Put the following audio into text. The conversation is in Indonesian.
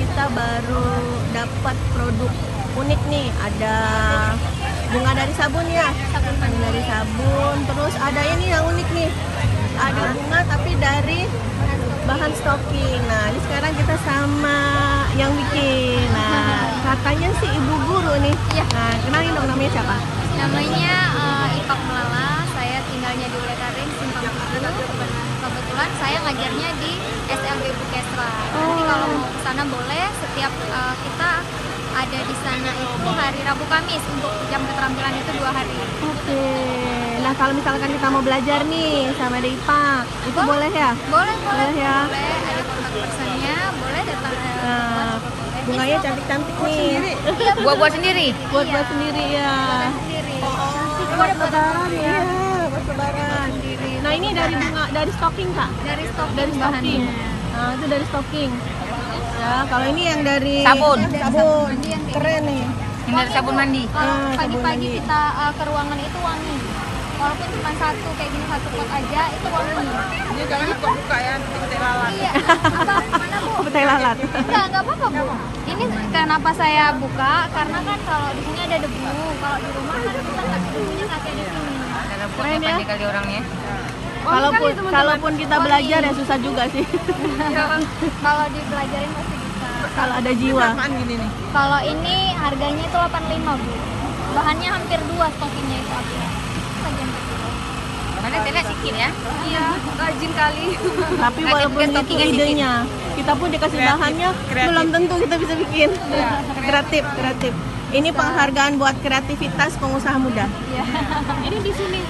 kita baru dapat produk unik nih. Ada bunga dari sabun ya, bunga dari sabun. Terus ada ini yang unik nih, ada bunga tapi dari bahan stocking. Nah ini sekarang kita sama yang bikin. Nah katanya sih ibu guru nih. Iya. Nah kenalin dong, namanya siapa? Namanya Ipak Melala, saya tinggalnya di Ulekaring, Simpang 10. Kebetulan saya ngajarnya di SLB Bukesra. Nanti kalau mau ke sana boleh, setiap kita ada di sana itu hari Rabu Kamis untuk jam keterampilan itu 2 hari. Oke. Nah kalau misalkan kita mau belajar nih sama Dek Ipak, itu boleh ya? Boleh ya. boleh, ada kontak personnya, boleh datang. Nah, bunganya cantik-cantik nih. Iya, Buat sendiri. Buat sendiri ya. sendiri. Buat lebaran ya. Buat lebaran. Nah ini dari bunga, dari stocking kak? Dari stocking Dari stocking. bahannya. Nah itu dari stocking. Ya kalau ini yang dari Sabun. Sabun. Keren nih. Ini dari sabun mandi. Kalau sabun pagi-pagi mandi. kita ke ruangan itu wangi. Walaupun cuma satu kayak gini, satu pot aja itu wangi. Ini jangan buka ya, nanti lalat. Iya. Apa mana Bu? Petai lalat. Enggak apa-apa Bu. Ini kenapa saya buka? Karena kan kalau di sini ada debu. Kalau di rumah kan kita nggak debunya nggak kayak di sini. Ada Keren buatnya ya. pandai kali orangnya. Kalaupun kita belajar ya susah juga sih. Kalau dipelajarin pasti bisa. Kalau ada jiwa. Apaan gini nih? Kalau ini harganya itu 85 Bu. Bahannya hampir 2 stockingnya itu aku. Mana tidak sikit ya. Iya, rajin kali. Tapi Ada walaupun juga itu stocking-nya idenya, kita pun dikasih Kreatif, bahannya kreatif. belum tentu kita bisa bikin. Kreatif. Ini penghargaan buat kreativitas pengusaha muda. Iya. Ini di sini